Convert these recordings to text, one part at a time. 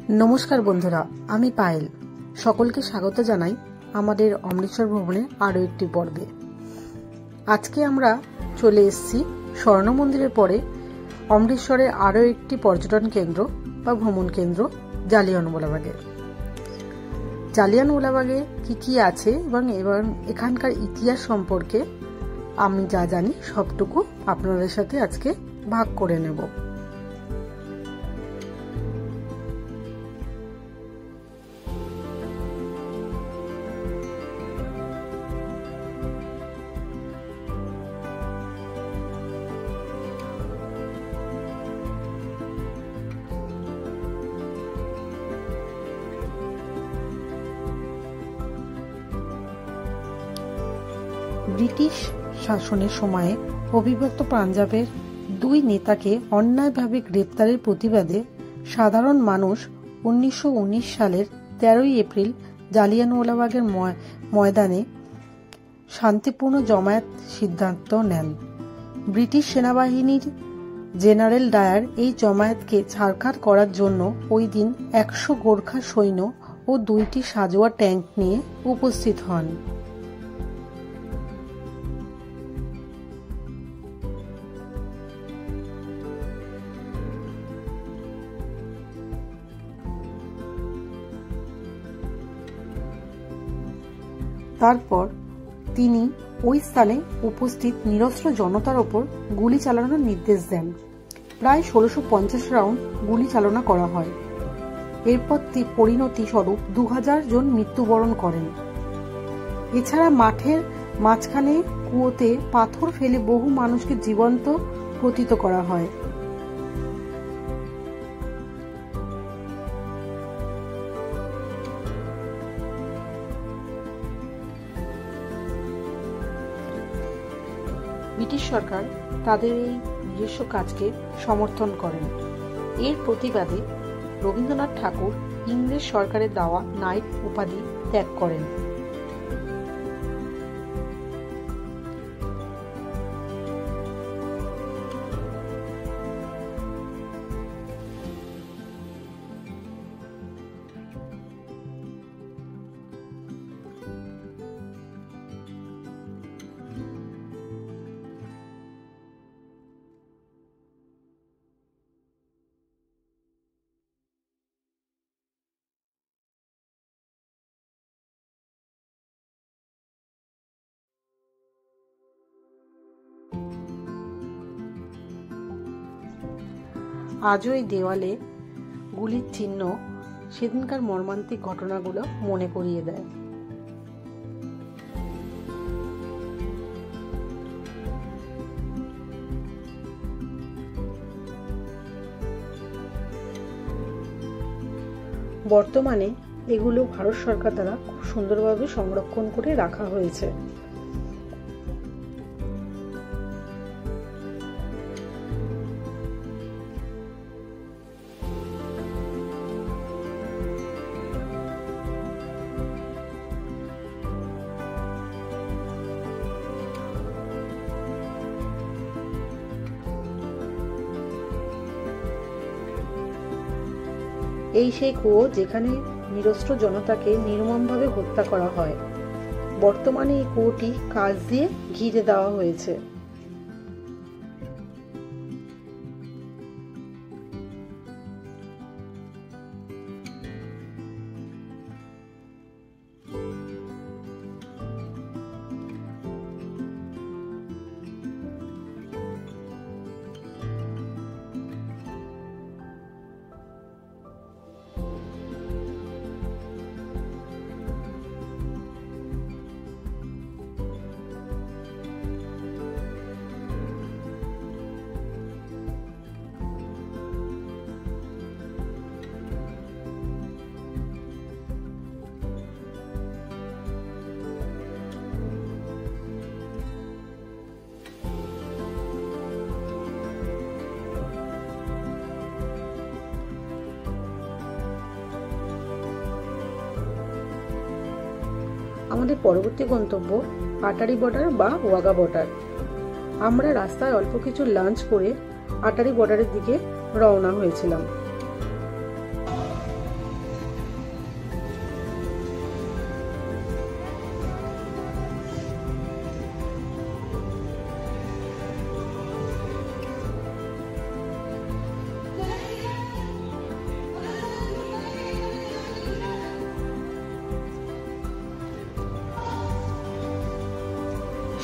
नमस्कार बंधुरा, आमी पायल सकलके स्वागत जानाई आमादेर अमृतसर भ्रमणे आरो एकटी पर्वे। आजके आमरा चले एसेछि स्वर्ण मंदिरेर परे अमृतसरेर आरो एकटी पर्यटन केंद्र बा भ्रमण केंद्र जालियानवालाबागे। जालियानवालाबागे की आछे एबं एखानकार इतिहास सम्पर्के आमी जा जानी सबटुकु आपनादेर साथे आजके भाग करे नेब। ब्रिटिश शासनेर समय अविभक्त पांजाबेर दुई नेताके अन्यायभावे ग्रेप्तारेर प्रतिबादे साधारण मानुष 1919 सालेर 13 एप्रिल जालियानवालाबागेर मयदाने शांतिपूर्ण जमायत सिद्धांत नेन। ब्रिटिश सेनाबाहिनीर जेनारेल डायर এই জমায়েতকে ছাড়খাড় করার জন্য ওই দিন 100 গোর্খা সৈন্য ও 2টি সাজোয়া ট্যাঙ্ক নিয়ে উপস্থিত হন। তারপর তিনি ওই স্থানে উপস্থিত নিরস্ত্র জনতার উপর গুলি চালানোর নির্দেশ দেন। প্রায় 1650 রাউন্ড গুলি চালনা করা হয়। এরপর পরিণতি স্বরূপ 2000 জন মৃত্যুবরণ করেন। এছাড়া মাঠের মাঝখানে কুয়োতে পাথর ফেলে বহু মানুষকে জীবন্ত পতিত করা হয়। ব্রিটিশ সরকার তাদের এই নিজস্ব কাজকে সমর্থন করেন। এর প্রতিবাদে রবীন্দ্রনাথ ঠাকুর ইংরেজ সরকারের দেওয়া নাইট উপাধি ত্যাগ করেন। আজও এই দেওয়ালে গুলির চিহ্ন সেদিনকার মর্মান্তিক ঘটনাগুলো মনে করিয়ে দেয়। বর্তমানে এগুলো ভারত সরকার দ্বারা খুব সুন্দরভাবে সংরক্ষণ করে রাখা হয়েছে। এই সেই কুয়ো যেখানে নিরস্ত্র জনতাকে নির্মমভাবে হত্যা করা হয়। বর্তমানে এই কুয়োটি কাঁচ দিয়ে ঘিরে দেওয়া হয়েছে। আমাদের পরবর্তী গন্তব্য আটারি বর্ডার বা ওয়াঘা বর্ডার। আমরা রাস্তায় অল্প কিছু লাঞ্চ করে আটারি বর্ডারের দিকে রওনা হয়েছিলাম।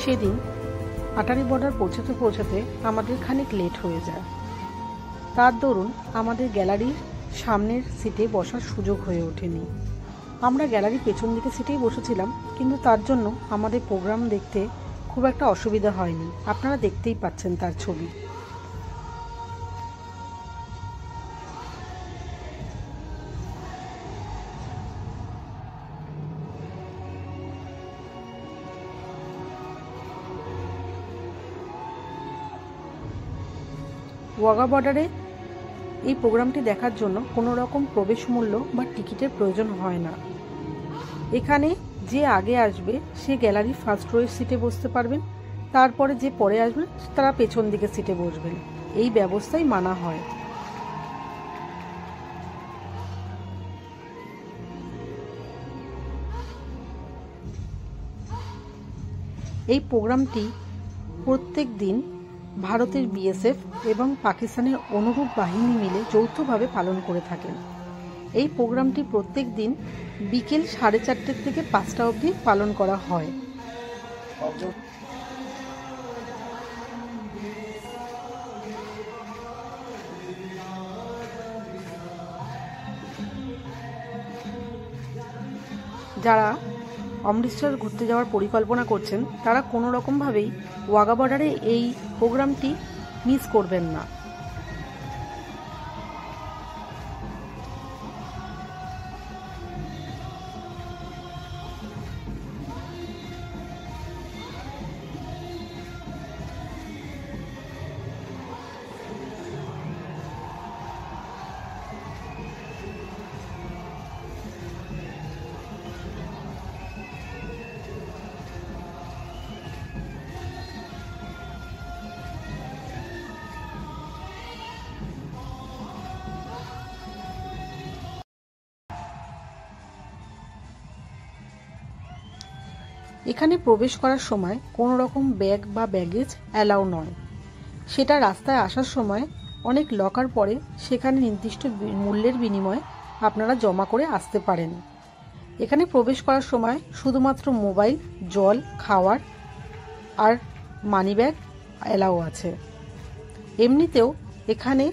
সেদিন আটারি বর্ডার পৌঁছাতে আমাদের খানিক লেট হয়ে যায়। তার দরুন আমাদের গ্যালারির সামনের সিটে বসার সুযোগ হয়ে ওঠেনি। আমরা গ্যালারির পেছন দিকে সিটেই বসেছিলাম, কিন্তু তার জন্য আমাদের প্রোগ্রাম দেখতে খুব একটা অসুবিধা হয়নি। আপনারা দেখতেই পাচ্ছেন তার ছবি। ওয়াঘা বর্ডারে এই প্রোগ্রামটি দেখার জন্য কোনো রকম প্রবেশ মূল্য বা টিকিটের প্রয়োজন হয় না। এখানে যে আগে আসবে সে গ্যালারির ফার্স্ট রোয়ের সিটে বসতে পারবেন, তারপরে যে পরে আসবেন তারা পেছন দিকে সিটে বসবেন। এই ব্যবস্থাই মানা হয়। এই প্রোগ্রামটি প্রত্যেক দিন ভারতের বিএসএফ এবং পাকিস্তানের অনুরূপ বাহিনী মিলে যৌথভাবে পালন করে থাকেন। এই প্রোগ্রামটি প্রত্যেক দিন বিকেল 4:30 থেকে 5টা অবধি পালন করা হয়। যারা অমৃতসর ঘুরতে যাওয়ার পরিকল্পনা করছেন তারা কোনো রকমভাবেই ওয়াঘা বর্ডারে এই প্রোগ্রামটি মিস করবেন না। এখানে প্রবেশ করার সময় কোনো রকম ব্যাগ বা ব্যাগেজ অ্যালাউ নয়। সেটা রাস্তায় আসার সময় অনেক লকার পরে সেখানে নির্দিষ্ট মূল্যের বিনিময়ে আপনারা জমা করে আসতে পারেন। এখানে প্রবেশ করার সময় শুধুমাত্র মোবাইল, জল, খাওয়ার আর মানি ব্যাগ অ্যালাউ আছে। এমনিতেও এখানে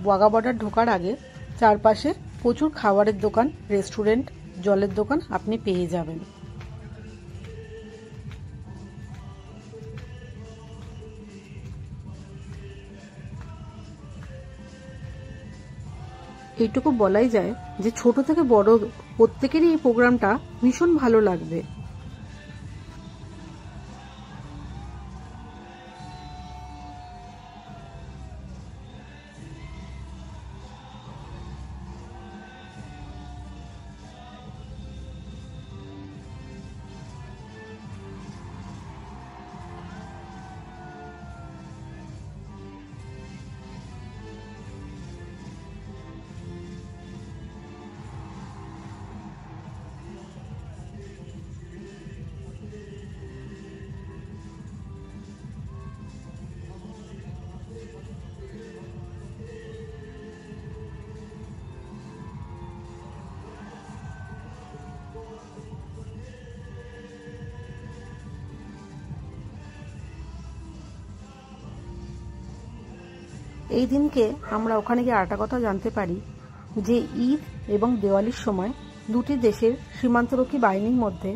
ওয়াঘা বর্ডার ঢোকার আগে চারপাশে প্রচুর খাবারের দোকান, রেস্টুরেন্ট, জলের দোকান আপনি পেয়ে যাবেন। এইটুকু বলাই যায় যে ছোট থেকে বড় প্রত্যেকেরই এই প্রোগ্রামটা ভীষণ ভালো লাগবে। এই দিনকে আমরা ওখানে গিয়ে আরেকটা কথা জানতে পারি যে ঈদ এবং দেওয়ালির সময় দুটি দেশের সীমান্তরক্ষী বাহিনীর মধ্যে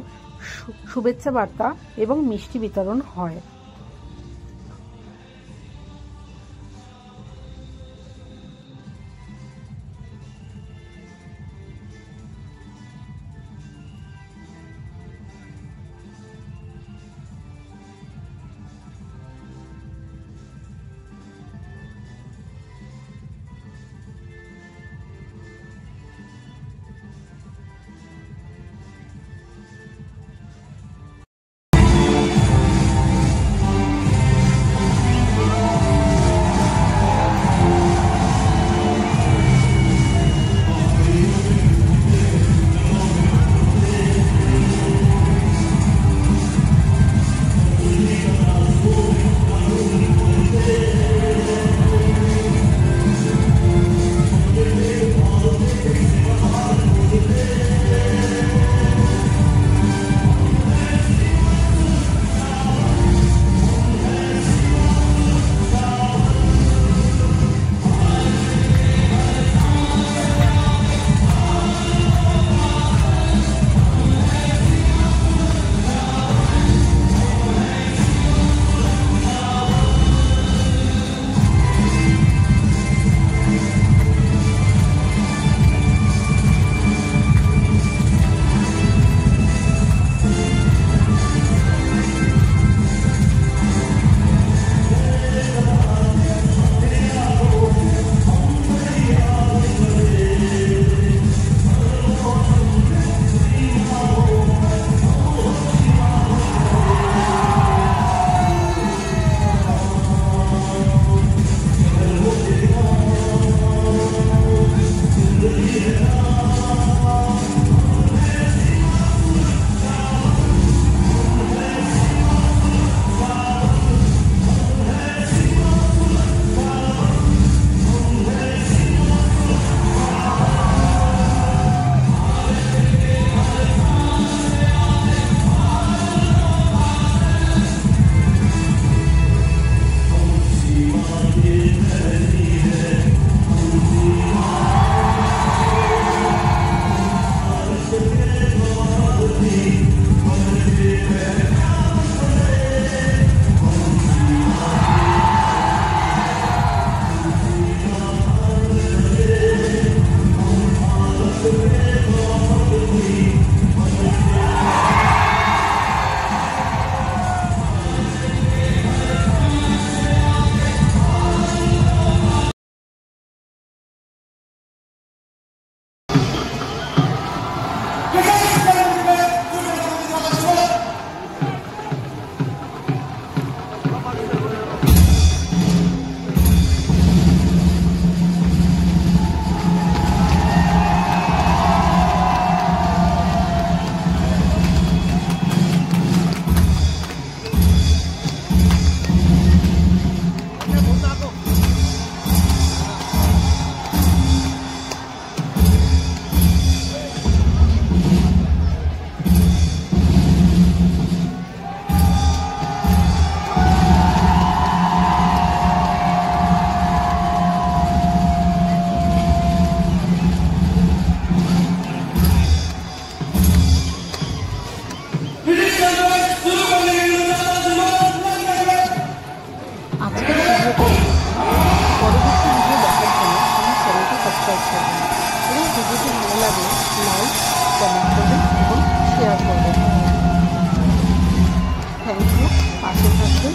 শুভেচ্ছা বার্তা এবং মিষ্টি বিতরণ হয়। সাবস্ক্রাইব করবেন এবং ভিডিওটি ভালো লাগলে লাইক, কমেন্ট করবেন এবং শেয়ার করবেন। Thank you. পাশে থাকবেন,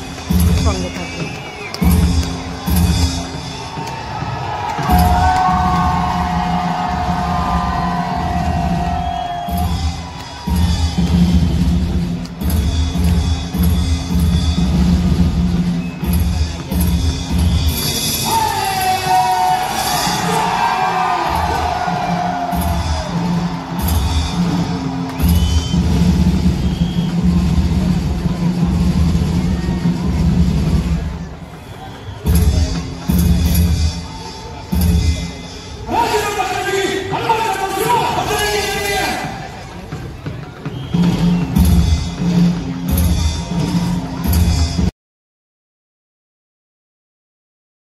সঙ্গে থাকবেন।